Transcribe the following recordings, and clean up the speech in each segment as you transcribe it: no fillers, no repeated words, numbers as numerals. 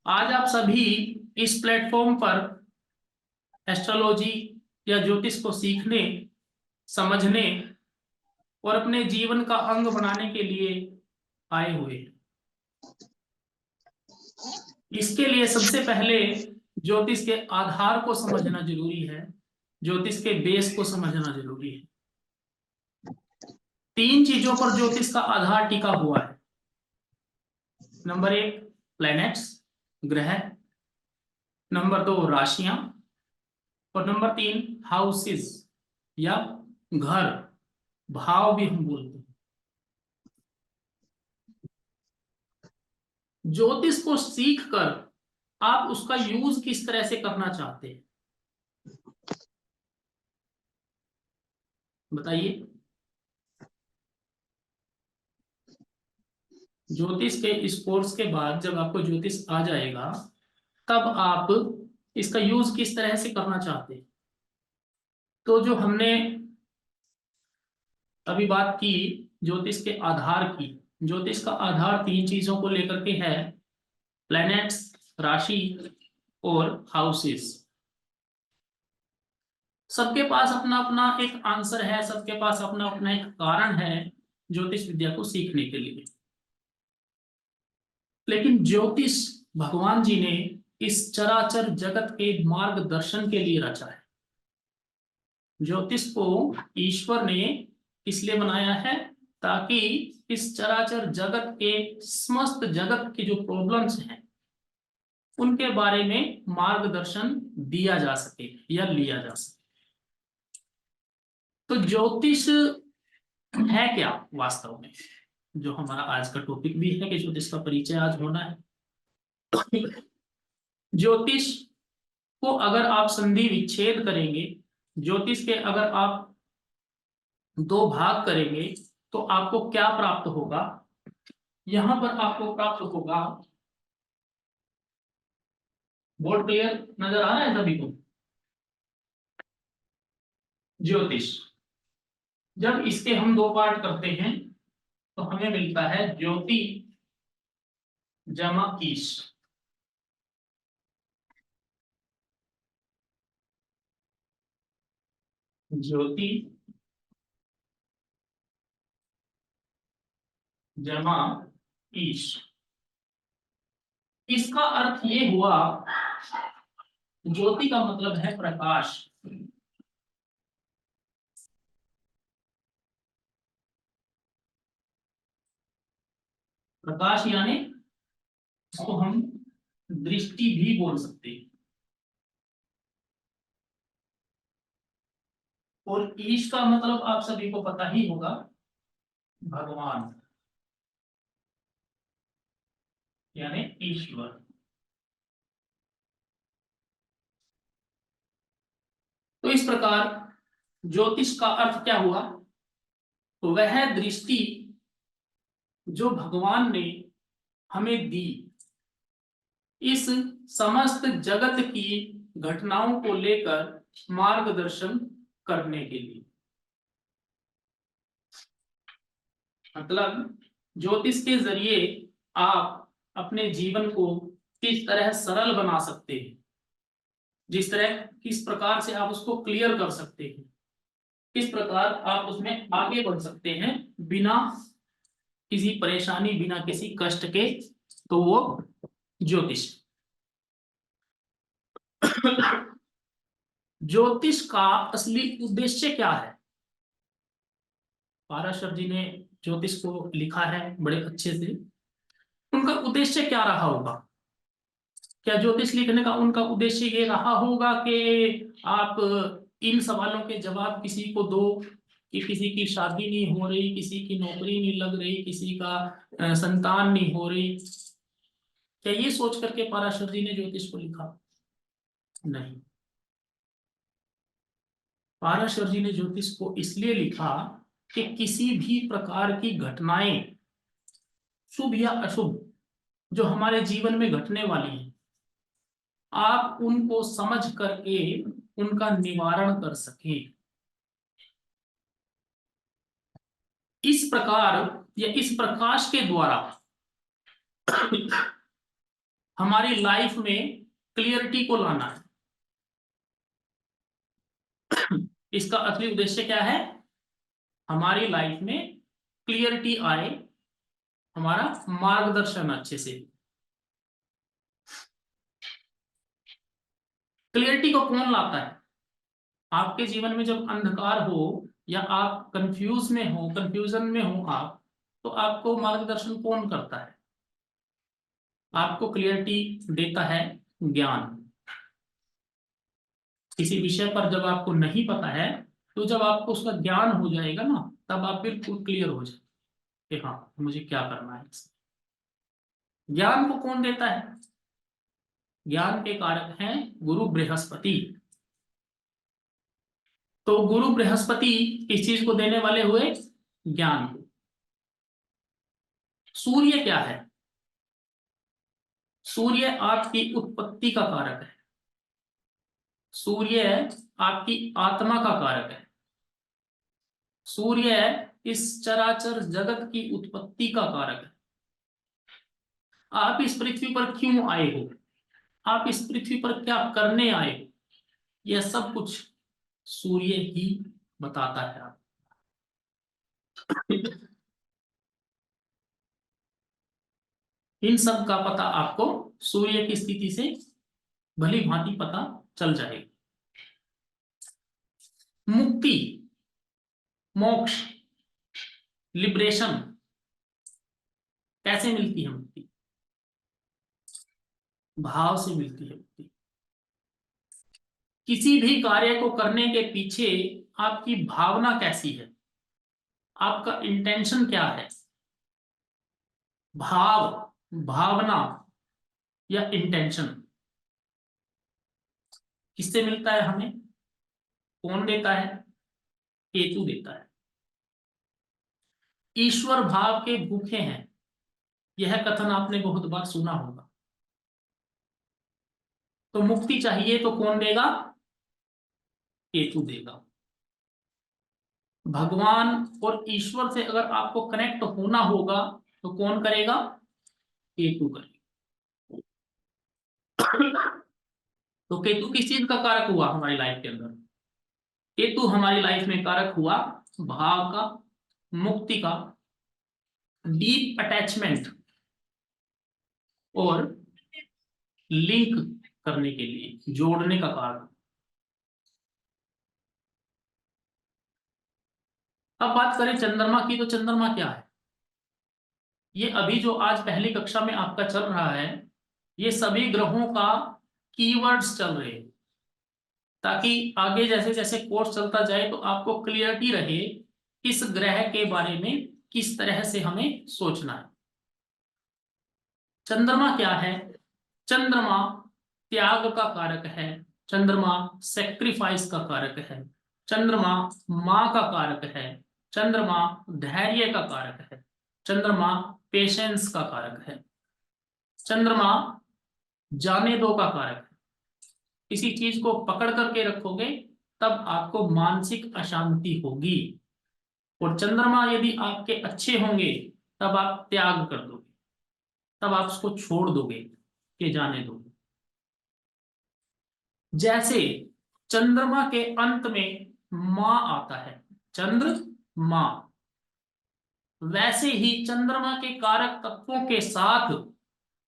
आज आप सभी इस प्लेटफॉर्म पर एस्ट्रोलॉजी या ज्योतिष को सीखने, समझने और अपने जीवन का अंग बनाने के लिए आए हुए हैं। इसके लिए सबसे पहले ज्योतिष के आधार को समझना जरूरी है, ज्योतिष के बेस को समझना जरूरी है। 3 चीजों पर ज्योतिष का आधार टिका हुआ है। नंबर 1 प्लैनेट्स, ग्रह। नंबर 2 राशियां। और नंबर 3 हाउसेस या घर, भाव भी हम बोलते हैं। ज्योतिष को सीखकर आप उसका यूज किस तरह से करना चाहते हैं, बताइए। ज्योतिष के इस कोर्स के बाद जब आपको ज्योतिष आ जाएगा, तब आप इसका यूज किस तरह से करना चाहते हैं। तो जो हमने अभी बात की ज्योतिष के आधार की, ज्योतिष का आधार 3 चीजों को लेकर के है, प्लैनेट्स, राशि और हाउसेस। सबके पास अपना अपना एक आंसर है, सबके पास अपना अपना एक कारण है ज्योतिष विद्या को सीखने के लिए। लेकिन ज्योतिष भगवान जी ने इस चराचर जगत के मार्गदर्शन के लिए रचा है। ज्योतिष को ईश्वर ने इसलिए बनाया है ताकि इस चराचर जगत के, समस्त जगत की जो प्रॉब्लम्स हैं उनके बारे में मार्गदर्शन दिया जा सके या लिया जा सके। तो ज्योतिष है क्या वास्तव में, जो हमारा आज का टॉपिक भी है कि ज्योतिष का परिचय आज होना है। ज्योतिष को अगर आप संधि विच्छेद करेंगे, ज्योतिष के अगर आप 2 भाग करेंगे, तो आपको क्या प्राप्त होगा। यहां पर आपको प्राप्त होगा, बोर्ड क्लियर नजर आ रहा है सभी को। ज्योतिष, जब इसके हम 2 पार्ट करते हैं तो हमें मिलता है ज्योति जमा ईश। ज्योति जमा ईश, इसका अर्थ ये हुआ, ज्योति का मतलब है प्रकाश। प्रकाश यानी इसको हम दृष्टि भी बोल सकते हैं। और ईश का मतलब आप सभी को पता ही होगा, भगवान यानी ईश्वर। तो इस प्रकार ज्योतिष का अर्थ क्या हुआ, तो वह दृष्टि जो भगवान ने हमें दी इस समस्त जगत की घटनाओं को लेकर मार्गदर्शन करने के लिए। मतलब ज्योतिष के जरिए आप अपने जीवन को किस तरह सरल बना सकते हैं, जिस तरह किस प्रकार से आप उसको क्लियर कर सकते हैं, किस प्रकार आप उसमें आगे बढ़ सकते हैं बिना किसी परेशानी, बिना किसी कष्ट के, तो वो ज्योतिष। ज्योतिष का असली उद्देश्य क्या है। पाराशर जी ने ज्योतिष को लिखा है बड़े अच्छे से। उनका उद्देश्य क्या रहा होगा, क्या ज्योतिष लिखने का उनका उद्देश्य ये रहा होगा कि आप इन सवालों के जवाब किसी को दो कि किसी की शादी नहीं हो रही, किसी की नौकरी नहीं लग रही, किसी का संतान नहीं हो रही, क्या ये सोच करके पाराशर जी ने ज्योतिष को लिखा? नहीं, पाराशर जी ने ज्योतिष को इसलिए लिखा कि किसी भी प्रकार की घटनाएं, शुभ या अशुभ, जो हमारे जीवन में घटने वाली हैं, आप उनको समझ करके उनका निवारण कर सके। इस प्रकार या इस प्रकाश के द्वारा हमारी लाइफ में क्लियरिटी को लाना है। इसका असली उद्देश्य क्या है? हमारी लाइफ में क्लियरिटी आए, हमारा मार्गदर्शन अच्छे से। क्लियरिटी को कौन लाता है? आपके जीवन में जब अंधकार हो या आप कंफ्यूजन में हो आप, तो आपको मार्गदर्शन कौन करता है? आपको क्लियरिटी देता है ज्ञान। किसी विषय पर जब आपको नहीं पता है, तो जब आपको उसका ज्ञान हो जाएगा ना, तब आप बिल्कुल क्लियर हो जाए कि हाँ मुझे क्या करना है। ज्ञान को कौन देता है? ज्ञान के कारक हैं गुरु बृहस्पति। तो गुरु बृहस्पति किस चीज को देने वाले हुए? ज्ञान को। सूर्य क्या है? सूर्य आपकी उत्पत्ति का कारक है। सूर्य आपकी आत्मा का कारक है। सूर्य इस चराचर जगत की उत्पत्ति का कारक है। आप इस पृथ्वी पर क्यों आए हो, आप इस पृथ्वी पर क्या करने आए हो, यह सब कुछ सूर्य ही बताता है आप। इन सब का पता आपको सूर्य की स्थिति से भली भांति पता चल जाएगा। मुक्ति, मोक्ष, लिबरेशन कैसे मिलती है? मुक्ति भाव से मिलती है। मुक्ति किसी भी कार्य को करने के पीछे आपकी भावना कैसी है, आपका इंटेंशन क्या है? भाव, भावना या इंटेंशन किससे मिलता है हमें? कौन देता है? केतु देता है। ईश्वर भाव के भूखे हैं, यह कथन आपने बहुत बार सुना होगा। तो मुक्ति चाहिए तो कौन देगा? केतु देगा। भगवान और ईश्वर से अगर आपको कनेक्ट होना होगा तो कौन करेगा? केतु करेगा। तो केतु किस चीज का कारक हुआ हमारी लाइफ के अंदर? केतु हमारी लाइफ में कारक हुआ भाव का, मुक्ति का, डीप अटैचमेंट और लिंक करने के लिए, जोड़ने का कारण। अब बात करें चंद्रमा की, तो चंद्रमा क्या है? ये अभी जो आज पहली कक्षा में आपका चल रहा है, ये सभी ग्रहों का कीवर्ड्स चल रहे हैं, ताकि आगे जैसे जैसे कोर्स चलता जाए तो आपको क्लियरिटी रहे इस ग्रह के बारे में किस तरह से हमें सोचना है। चंद्रमा क्या है? चंद्रमा त्याग का कारक है। चंद्रमा सेक्रीफाइस का कारक है। चंद्रमा मां का कारक है। चंद्रमा धैर्य का कारक है। चंद्रमा पेशेंस का कारक है। चंद्रमा जाने दो का कारक है। किसी चीज को पकड़ करके रखोगे तब आपको मानसिक अशांति होगी, और चंद्रमा यदि आपके अच्छे होंगे तब आप त्याग कर दोगे, तब आप उसको छोड़ दोगे कि जाने दो। जैसे चंद्रमा के अंत में मां आता है, चंद्र मां, वैसे ही चंद्रमा के कारक तत्वों के साथ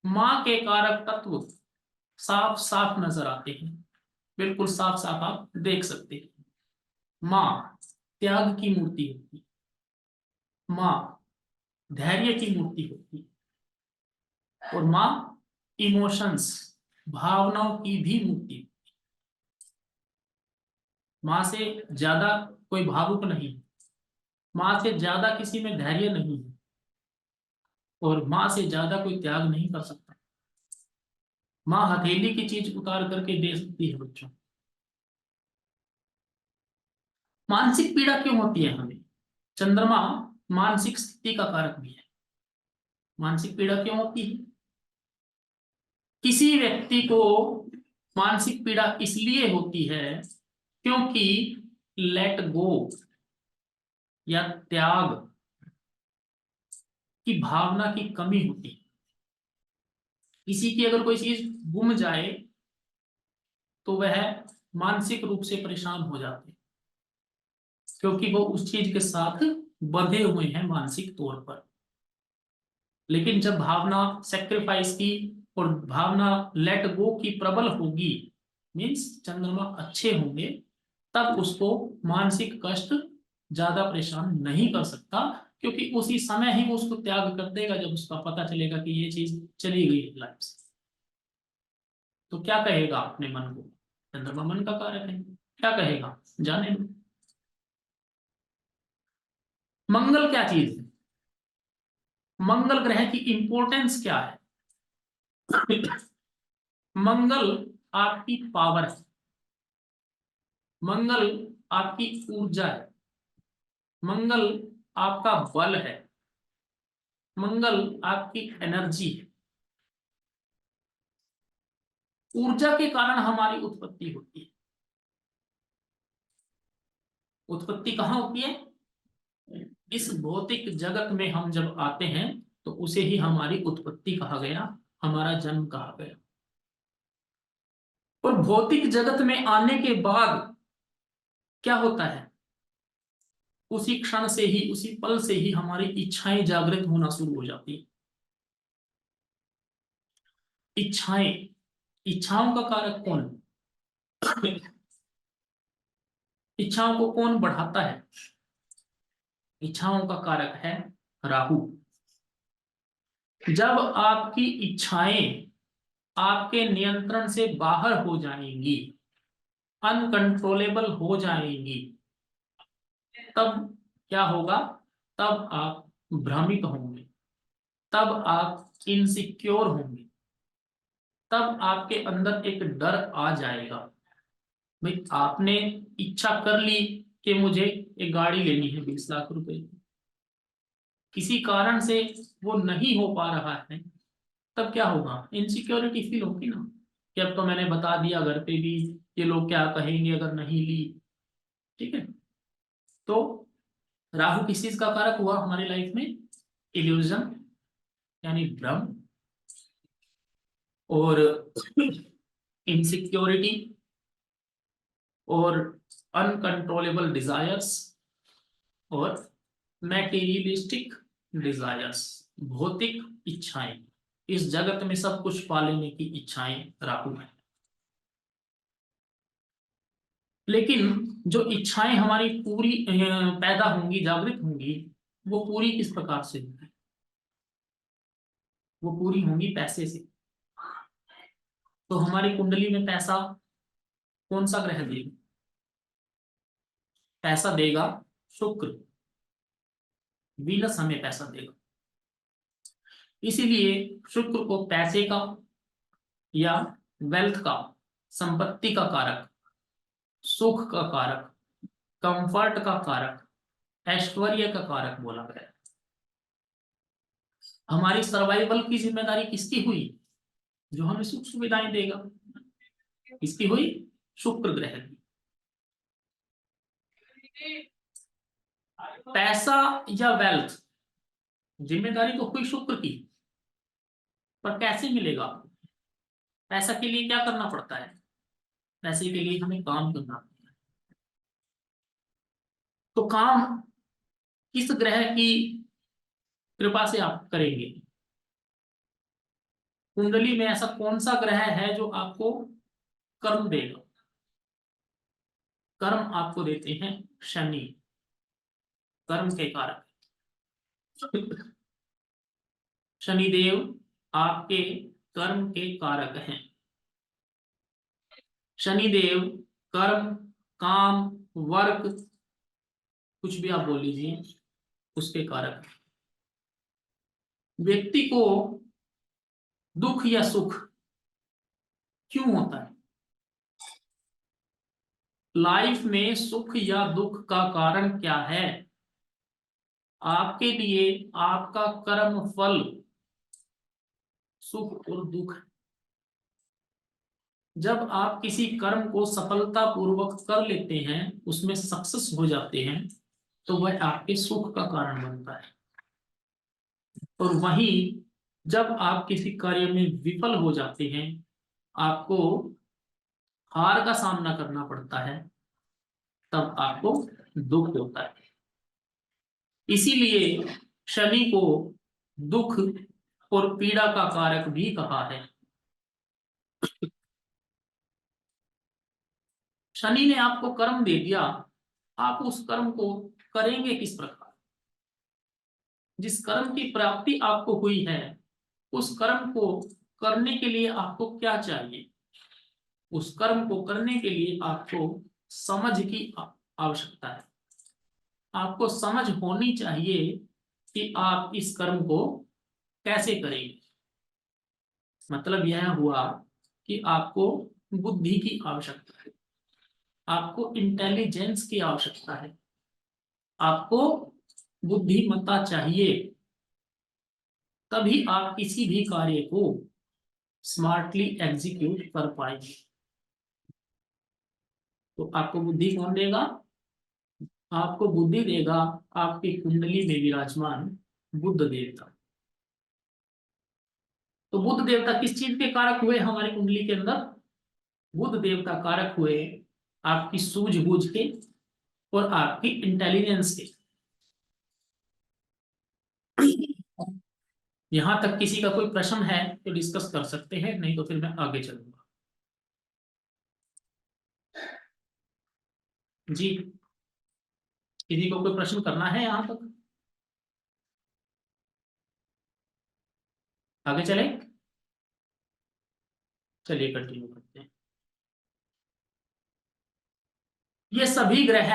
मां के कारक तत्व साफ साफ नजर आते हैं, बिल्कुल साफ साफ आप देख सकते हैं। मां त्याग की मूर्ति होती है, मां धैर्य की मूर्ति होती है, और मां इमोशंस, भावनाओं की भी मूर्ति। मां से ज्यादा कोई भावुक नहीं, मां से ज्यादा किसी में धैर्य नहीं है, और मां से ज्यादा कोई त्याग नहीं कर सकता। मां हथेली की चीज उतार करके दे सकती है बच्चों। मानसिक पीड़ा क्यों होती है हमें? चंद्रमा मानसिक स्थिति का कारक भी है। मानसिक पीड़ा क्यों होती है? किसी व्यक्ति को मानसिक पीड़ा इसलिए होती है क्योंकि लेट गो या त्याग की भावना की कमी होती है। किसी की अगर कोई चीज गुम जाए तो वह मानसिक रूप से परेशान हो जाते हैं, क्योंकि वो उस चीज के साथ बंधे हुए हैं मानसिक तौर पर। लेकिन जब भावना सेक्रीफाइस की और भावना लेट गो की प्रबल होगी, मीन्स चंद्रमा अच्छे होंगे, तब उसको मानसिक कष्ट ज्यादा परेशान नहीं कर सकता, क्योंकि उसी समय ही वो उसको त्याग कर देगा जब उसका पता चलेगा कि ये चीज चली गई है लाइफ से। तो क्या कहेगा अपने मन को? चंद्रमा मन का कारक है, क्या कहेगा जाने दो। मंगल क्या चीज है? मंगल ग्रह की इंपॉर्टेंस क्या है? मंगल आपकी पावर है, मंगल आपकी ऊर्जा है, मंगल आपका बल है, मंगल आपकी एनर्जी है। ऊर्जा के कारण हमारी उत्पत्ति होती है। उत्पत्ति कहाँ होती है? इस भौतिक जगत में हम जब आते हैं तो उसे ही हमारी उत्पत्ति कहा गया, हमारा जन्म कहा गया। और भौतिक जगत में आने के बाद क्या होता है? उसी क्षण से ही, उसी पल से ही हमारी इच्छाएं जागृत होना शुरू हो जाती है। इच्छाएं, इच्छाओं का कारक कौन है? इच्छाओं को कौन बढ़ाता है? इच्छाओं का कारक है राहु। जब आपकी इच्छाएं आपके नियंत्रण से बाहर हो जाएंगी, अनकंट्रोलेबल हो जाएंगी, तब क्या होगा? तब आप भ्रमित होंगे, तब आप इनसिक्योर होंगे, तब आपके अंदर एक डर आ जाएगा। भाई आपने इच्छा कर ली कि मुझे एक गाड़ी लेनी है 20 लाख रुपए की, किसी कारण से वो नहीं हो पा रहा है, तब क्या होगा? इनसिक्योरिटी फील होगी ना, कि अब तो मैंने बता दिया घर पे भी, ये लोग क्या कहेंगे अगर नहीं ली। ठीक है, तो राहु किस चीज का कारक हुआ हमारी लाइफ में? इल्यूजन, यानी भ्रम, और इनसिक्योरिटी, और अनकंट्रोलेबल डिजायर्स, और मैटेरियलिस्टिक डिजायर्स, भौतिक इच्छाएं। इस जगत में सब कुछ पा लेने की इच्छाएं राहु है। लेकिन जो इच्छाएं हमारी पूरी पैदा होंगी, जागृत होंगी, वो पूरी किस प्रकार से होंगी? वो पूरी होंगी पैसे से। तो हमारी कुंडली में पैसा कौन सा ग्रह देगा? पैसा देगा शुक्र, वीनस हमें पैसा देगा। इसीलिए शुक्र को पैसे का या वेल्थ का, संपत्ति का कारक, सुख का कारक, कंफर्ट का कारक, ऐश्वर्य का कारक बोला गया है। हमारी सर्वाइवल की जिम्मेदारी किसकी हुई? जो हमें सुख सुविधाएं देगा, किसकी हुई? शुक्र ग्रह की। पैसा या वेल्थ, जिम्मेदारी तो हुई शुक्र की, पर कैसे मिलेगा? पैसा के लिए क्या करना पड़ता है? पैसे के लिए हमें काम करना पड़ता है। तो काम किस ग्रह की कृपा से आप करेंगे? कुंडली में ऐसा कौन सा ग्रह है जो आपको कर्म देगा? कर्म आपको देते हैं शनि, कर्म के कारक। शनिदेव आपके कर्म के कारक हैं। शनिदेव कर्म, काम, वर्क, कुछ भी आप बोल लीजिए, उसके कारक हैं। व्यक्ति को दुख या सुख क्यों होता है? लाइफ में सुख या दुख का कारण क्या है? आपके लिए आपका कर्म फल सुख और दुख है। जब आप किसी कर्म को सफलता पूर्वक कर लेते हैं, उसमें सक्सेस हो जाते हैं, तो वह आपके सुख का कारण बनता है। और वहीं जब आप किसी कार्य में विफल हो जाते हैं, आपको हार का सामना करना पड़ता है, तब आपको दुख होता है। इसीलिए शनि को दुख और पीड़ा का कारक भी कहा है। शनि ने आपको कर्म दे दिया, आप उस कर्म को करेंगे किस प्रकार? जिस कर्म की प्राप्ति आपको हुई है, उस कर्म को करने के लिए आपको क्या चाहिए? उस कर्म को करने के लिए आपको समझ की आवश्यकता है। आपको समझ होनी चाहिए कि आप इस कर्म को कैसे करेंगे। मतलब यह हुआ कि आपको बुद्धि की आवश्यकता है, आपको इंटेलिजेंस की आवश्यकता है, आपको बुद्धिमत्ता चाहिए, तभी आप किसी भी कार्य को स्मार्टली एग्जीक्यूट कर पाएंगे। तो आपको बुद्धि कौन देगा? आपको बुद्धि देगा आपकी कुंडली में विराजमान बुध देवता। तो बुध देवता किस चीज के कारक हुए हमारी कुंडली के अंदर? बुध देवता कारक हुए आपकी सूझबूझ के और आपकी इंटेलिजेंस के। यहां तक किसी का कोई प्रश्न है तो डिस्कस कर सकते हैं, नहीं तो फिर मैं आगे चलूंगा। जी, किसी को कोई प्रश्न करना है यहां तक? आगे चले, चलिए कंटिन्यू करते हैं। ये सभी ग्रह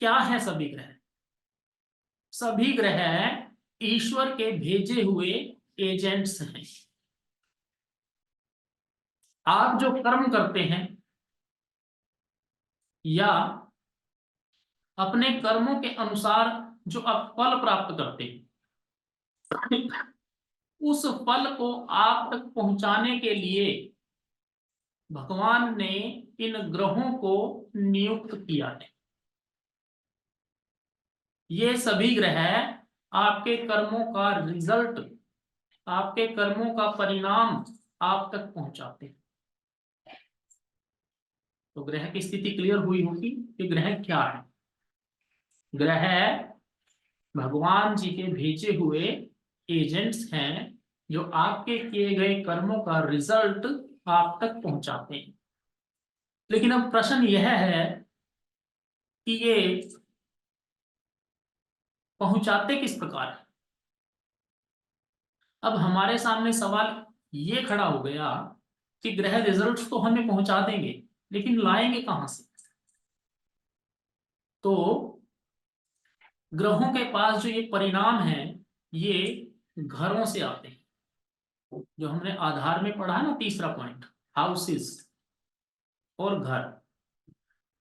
क्या है? सभी ग्रह, सभी ग्रह ईश्वर के भेजे हुए एजेंट्स हैं। आप जो कर्म करते हैं या अपने कर्मों के अनुसार जो आप फल प्राप्त करते हैं, उस फल को आप तक पहुंचाने के लिए भगवान ने इन ग्रहों को नियुक्त किया है। ये सभी ग्रह आपके कर्मों का रिजल्ट, आपके कर्मों का परिणाम आप तक पहुंचाते हैं। तो ग्रह की स्थिति क्लियर हुई होगी कि ग्रह क्या है। ग्रह भगवान जी के भेजे हुए एजेंट्स हैं जो आपके किए गए कर्मों का रिजल्ट आप तक पहुंचाते हैं। लेकिन अब प्रश्न यह है कि ये पहुंचाते किस प्रकार है? अब हमारे सामने सवाल ये खड़ा हो गया कि ग्रह रिजल्ट्स तो हमें पहुंचा देंगे, लेकिन लाएंगे कहां से? तो ग्रहों के पास जो ये परिणाम है, ये घरों से आते हैं। जो हमने आधार में पढ़ा है ना, तीसरा पॉइंट, हाउसेस और घर।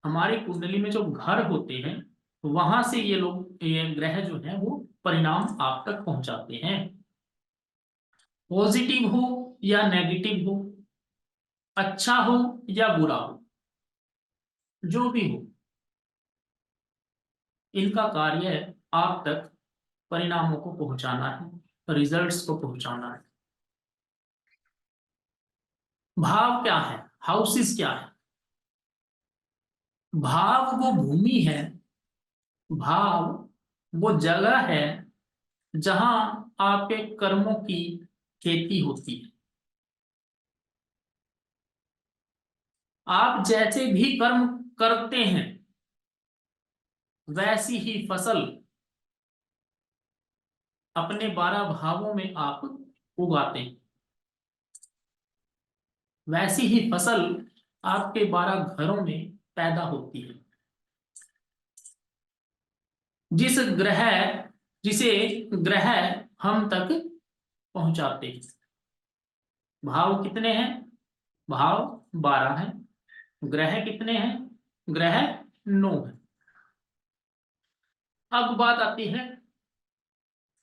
हमारी कुंडली में जो घर होते हैं, वहां से ये लोग, ये ग्रह जो है वो परिणाम आप तक पहुंचाते हैं। पॉजिटिव हो या नेगेटिव हो, अच्छा हो या बुरा हो, जो भी हो, इनका कार्य आप तक परिणामों को पहुंचाना है, रिजल्ट्स को पहुंचाना है। भाव क्या है? हाउसेस क्या है? भाव वो भूमि है, भाव वो जगह है जहां आपके कर्मों की खेती होती है। आप जैसे भी कर्म करते हैं, वैसी ही फसल अपने 12 भावों में आप उगाते हैं, वैसी ही फसल आपके 12 घरों में पैदा होती है। जिस ग्रह जिसे ग्रह हम तक पहुंचाते हैं। भाव कितने हैं? भाव 12 हैं। ग्रह कितने हैं? ग्रह 9 है। अब बात आती है,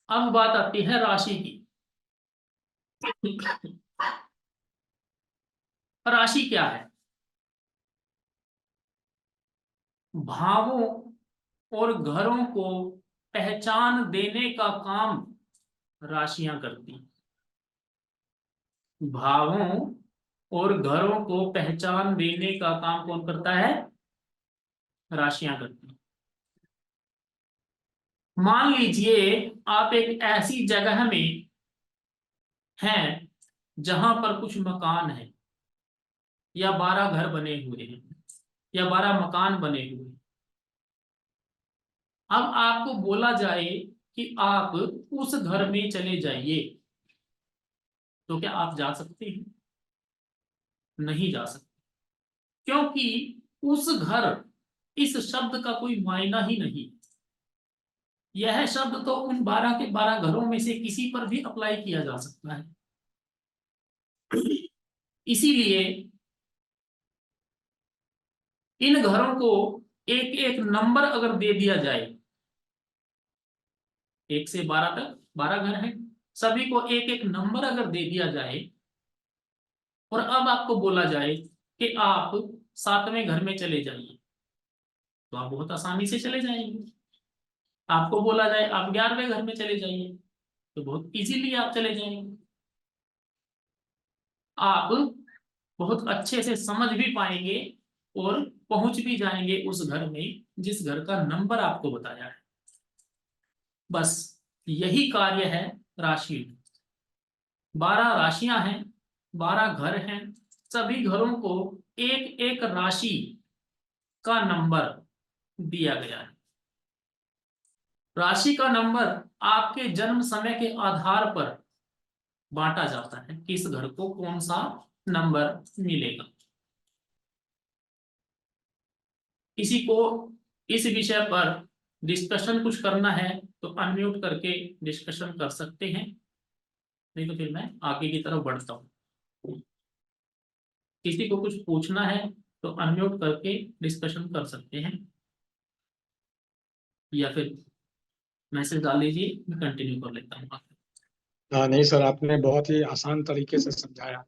अब बात आती है राशि की। राशि क्या है? भावों और घरों को पहचान देने का काम राशियां करती हैं। भावों और घरों को पहचान देने का काम कौन करता है? राशियां करती हैं। मान लीजिए आप एक ऐसी जगह में हैं जहां पर कुछ मकान है, या 12 घर बने हुए हैं, या 12 मकान बने हुए हैं। अब आपको बोला जाए कि आप उस घर में चले जाइए, तो क्या आप जा सकते हैं? नहीं जा सकते, क्योंकि उस घर, इस शब्द का कोई मायना ही नहीं। यह शब्द तो उन 12 के 12 घरों में से किसी पर भी अप्लाई किया जा सकता है। इसीलिए इन घरों को एक एक नंबर अगर दे दिया जाए, 1 से 12 तक 12 घर हैं, सभी को एक एक नंबर अगर दे दिया जाए, और अब आपको बोला जाए कि आप 7वें घर में चले जाइए, तो आप बहुत आसानी से चले जाएंगे। आपको बोला जाए आप 11वें घर में चले जाइए, तो बहुत इजीली आप चले जाएंगे। आप बहुत अच्छे से समझ भी पाएंगे और पहुंच भी जाएंगे उस घर में जिस घर का नंबर आपको बताया है। बस यही कार्य है राशि। 12 राशियां हैं, 12 घर हैं, सभी घरों को एक एक राशि का नंबर दिया गया है। राशि का नंबर आपके जन्म समय के आधार पर बांटा जाता है, किस घर को कौन सा नंबर मिलेगा। किसी को इस विषय पर डिस्कशन कुछ करना है तो अनम्यूट करके डिस्कशन कर सकते हैं, नहीं तो फिर मैं आगे की तरफ बढ़ता हूँ। किसी को कुछ पूछना है तो अनम्यूट करके डिस्कशन कर सकते हैं, या फिर मैसेज डाल दीजिए, मैं कंटिन्यू कर लेता हूँ। हाँ नहीं सर, आपने बहुत ही आसान तरीके से समझाया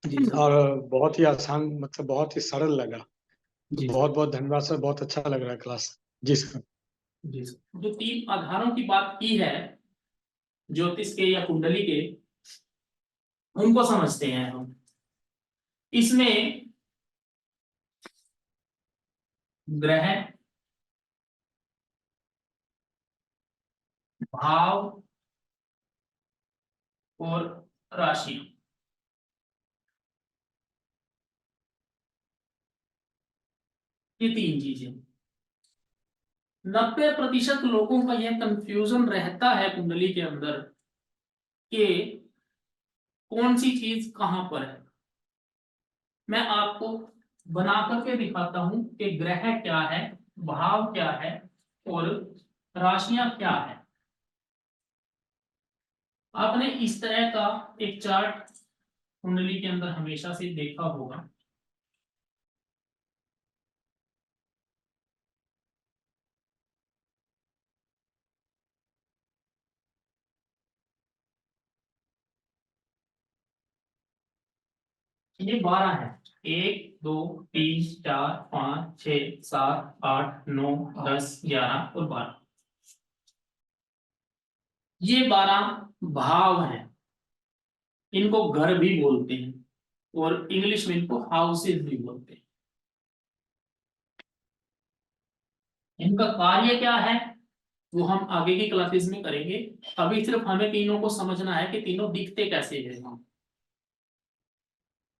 जी सर। और बहुत ही आसान, मतलब बहुत ही सरल लगा। तो जी सर। बहुत बहुत धन्यवाद सर, बहुत अच्छा लग रहा है क्लास। जी सर। जी सर, जो 3 आधारों की बात की है ज्योतिष के या कुंडली के, उनको समझते हैं हम। इसमें ग्रह, भाव और राशि, ये 3 चीजें। 90% लोगों का यह कंफ्यूजन रहता है कुंडली के अंदर कि कौन सी चीज कहां पर है। मैं आपको बना करके दिखाता हूं कि ग्रह क्या है, भाव क्या है और राशियां क्या है। आपने इस तरह का एक चार्ट कुंडली के अंदर हमेशा से देखा होगा। ये 12 है, 1 2 3 4 5 6 7 8 9 10 11 और 12। ये 12 भाव हैं, इनको घर भी बोलते हैं और इंग्लिश में इनको हाउसेज भी बोलते हैं। इनका कार्य क्या है वो हम आगे की क्लासेस में करेंगे। अभी सिर्फ हमें तीनों को समझना है कि तीनों दिखते कैसे हैं।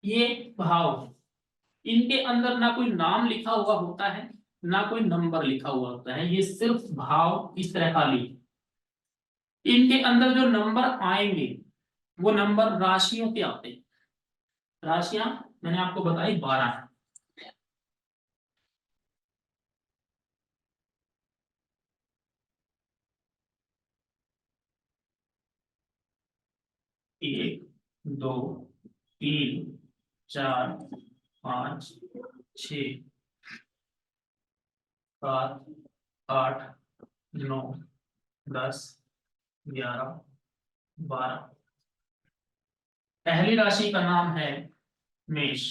ये भाव है, इनके अंदर ना कोई नाम लिखा हुआ होता है ना कोई नंबर लिखा हुआ होता है, ये सिर्फ भाव इस तरह खाली। इनके अंदर जो नंबर आएंगे वो नंबर राशियों के आते हैं। राशियां मैंने आपको बताई 12 है। एक, दो, तीन, चार, 5, 6, 7, 8, 9, 10, 11, 12। पहली राशि का नाम है मेष,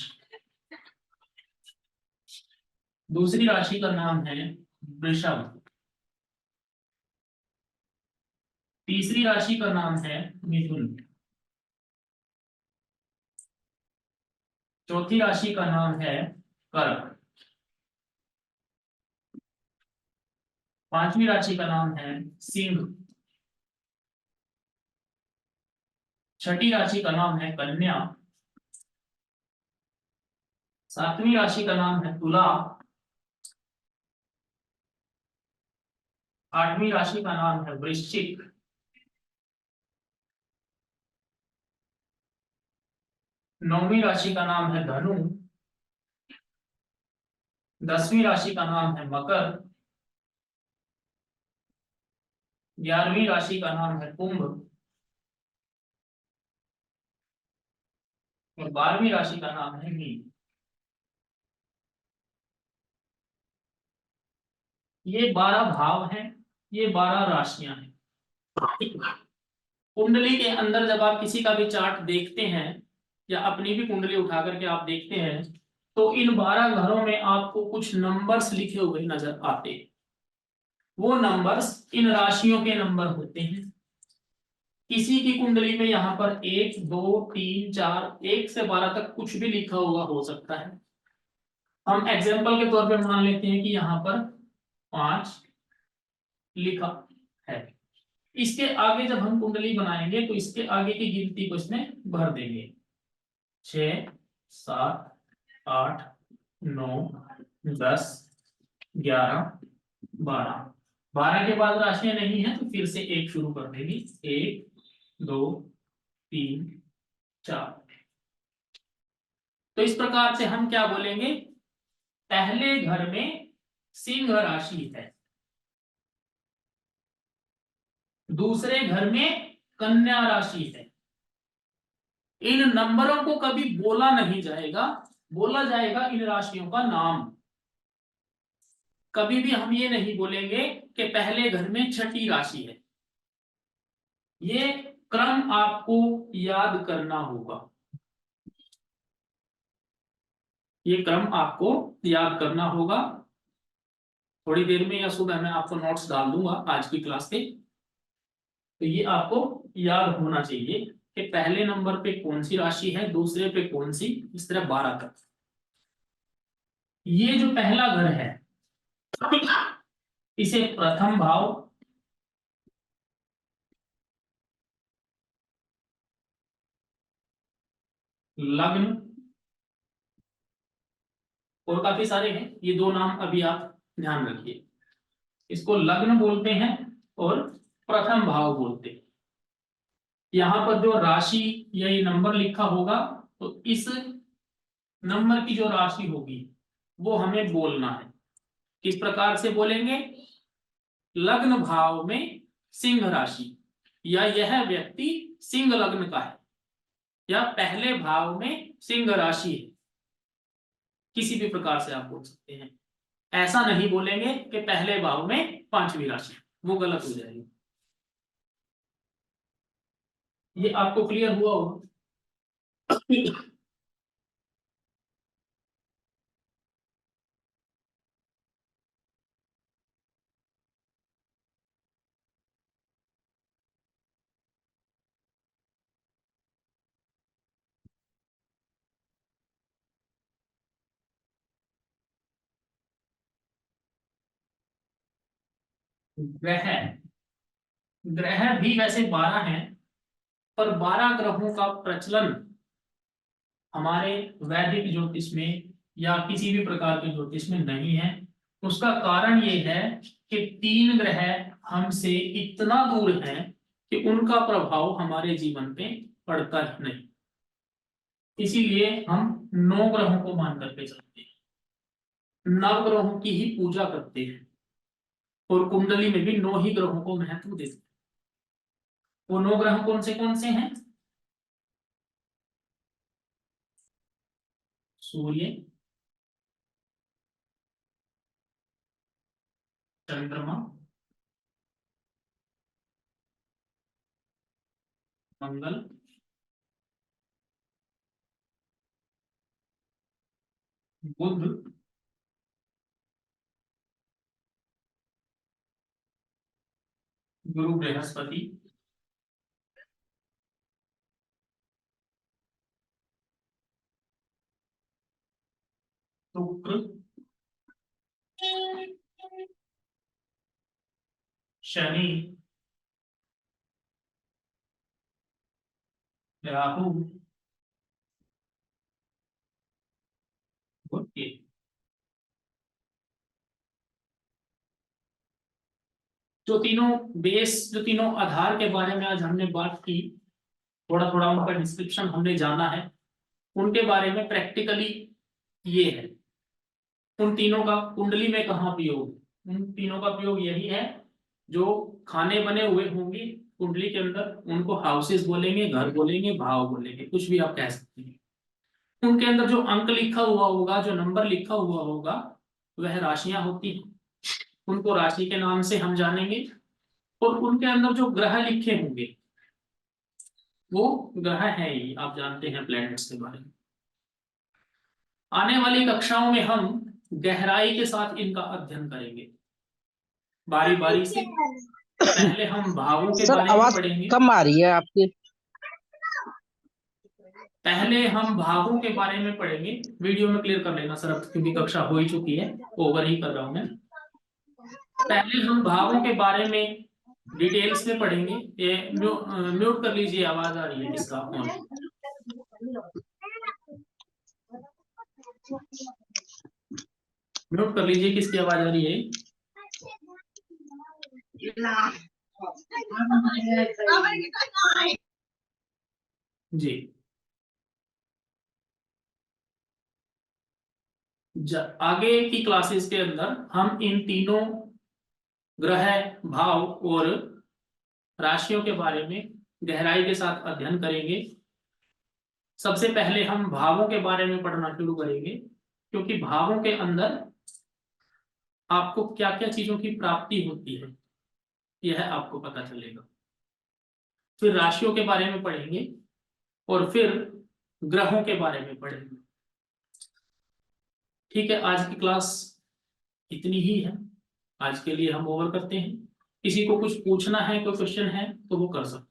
दूसरी राशि का नाम है वृषभ, तीसरी राशि का नाम है मिथुन, चौथी राशि का नाम है कर्क। पांचवी राशि का नाम है सिंह। छठी राशि का नाम है कन्या। सातवीं राशि का नाम है तुला। आठवीं राशि का नाम है वृश्चिक। नौवीं राशि का नाम है धनु। 10वीं राशि का नाम है मकर। 11वीं राशि का नाम है कुंभ। और 12वीं राशि का नाम है मीन। ये 12 भाव हैं, ये 12 राशियां हैं। कुंडली के अंदर जब आप किसी का भी चार्ट देखते हैं या अपनी भी कुंडली उठा करके आप देखते हैं तो इन 12 घरों में आपको कुछ नंबर्स लिखे हुए नजर आते हैं। वो नंबर्स इन राशियों के नंबर होते हैं। किसी की कुंडली में यहाँ पर 1 2 3 4 1 से 12 तक कुछ भी लिखा हुआ हो सकता है। हम एग्जाम्पल के तौर पे मान लेते हैं कि यहाँ पर 5 लिखा है। इसके आगे जब हम कुंडली बनाएंगे तो इसके आगे की गिनती को इसमें भर देंगे। 6 7 8 9 10 11 12। 12 के बाद राशियां नहीं है तो फिर से एक शुरू कर देंगे। 1 2 3 4। तो इस प्रकार से हम क्या बोलेंगे, पहले घर में सिंह राशि है, दूसरे घर में कन्या राशि है। इन नंबरों को कभी बोला नहीं जाएगा, बोला जाएगा इन राशियों का नाम। कभी भी हम ये नहीं बोलेंगे कि पहले घर में छठी राशि है। ये क्रम आपको याद करना होगा। ये क्रम आपको याद करना होगा। थोड़ी देर में या सुबह में आपको नोट्स डाल दूंगा आज की क्लास के। तो ये आपको याद होना चाहिए कि पहले नंबर पे कौन सी राशि है, दूसरे पे कौन सी, इस तरह 12 तक। ये जो पहला घर है इसे प्रथम भाव, लग्न और काफी सारे हैं, ये दो नाम अभी आप ध्यान रखिए। इसको लग्न बोलते हैं और प्रथम भाव बोलते हैं। यहाँ पर जो राशि या ये नंबर लिखा होगा तो इस नंबर की जो राशि होगी वो हमें बोलना है। किस प्रकार से बोलेंगे, लग्न भाव में सिंह राशि, या यह व्यक्ति सिंह लग्न का है, या पहले भाव में सिंह राशि है। किसी भी प्रकार से आप बोल सकते हैं। ऐसा नहीं बोलेंगे कि पहले भाव में पांचवी राशि, वो गलत हो जाएगी। ये आपको क्लियर हुआ होगा। ग्रह, ग्रह भी वैसे 12 हैं, पर 12 ग्रहों का प्रचलन हमारे वैदिक ज्योतिष में या किसी भी प्रकार के ज्योतिष में नहीं है। उसका कारण ये है कि 3 ग्रह हमसे इतना दूर हैं कि उनका प्रभाव हमारे जीवन पे पड़ता ही नहीं। इसीलिए हम 9 ग्रहों को मान करके चलते हैं, नव ग्रहों की ही पूजा करते हैं और कुंडली में भी 9 ही ग्रहों को महत्व देते हैं। वो 9 ग्रह कौन से हैं? सूर्य, चंद्रमा, मंगल, बुध, गुरु बृहस्पति, शुक्र, शनि, राहु, और केतु। जो तीनों आधार के बारे में आज हमने बात की, थोड़ा थोड़ा उनका डिस्क्रिप्शन हमने जाना है, उनके बारे में प्रैक्टिकली ये है। उन तीनों का कुंडली में कहाँ प्रयोग, उन तीनों का प्रयोग यही है, जो खाने बने हुए होंगे कुंडली के अंदर, उनको हाउसेस बोलेंगे, घर बोलेंगे, भाव बोलेंगे, कुछ भी आप कह सकते हैं। उनके अंदर जो अंक लिखा हुआ होगा, जो नंबर लिखा हुआ होगा, वह राशियां होती हैं, उनको राशि के नाम से हम जानेंगे। और उनके अंदर जो ग्रह लिखे होंगे, वो ग्रह है ही, आप जानते हैं प्लैनेट्स के बारे में। आने वाली कक्षाओं में हम गहराई के साथ इनका अध्ययन करेंगे, बारी बारी से। पहले हम भावों के सर बारे में आवाज पढ़ेंगे। कम आ रही है आपकी। पहले हम भावों के बारे में पढ़ेंगे। वीडियो में क्लियर कर लेना सर, अब क्योंकि कक्षा हो ही चुकी है, ओवर ही कर रहा हूं मैं। पहले हम भावों के बारे में डिटेल्स में पढ़ेंगे। ये म्यूट कर लीजिए, आवाज आ रही है इसका ऑन। म्यूट कर लीजिए, किसकी आवाज आ रही है? जी, आगे की क्लासेस के अंदर हम इन तीनों ग्रह, भाव और राशियों के बारे में गहराई के साथ अध्ययन करेंगे। सबसे पहले हम भावों के बारे में पढ़ना शुरू करेंगे, क्योंकि भावों के अंदर आपको क्या क्या चीजों की प्राप्ति होती है, यह आपको पता चलेगा। फिर राशियों के बारे में पढ़ेंगे और फिर ग्रहों के बारे में पढ़ेंगे। ठीक है, आज की क्लास इतनी ही है। आज के लिए हम ओवर करते हैं। किसी को कुछ पूछना है, कोई क्वेश्चन है तो वो कर सकते हैं।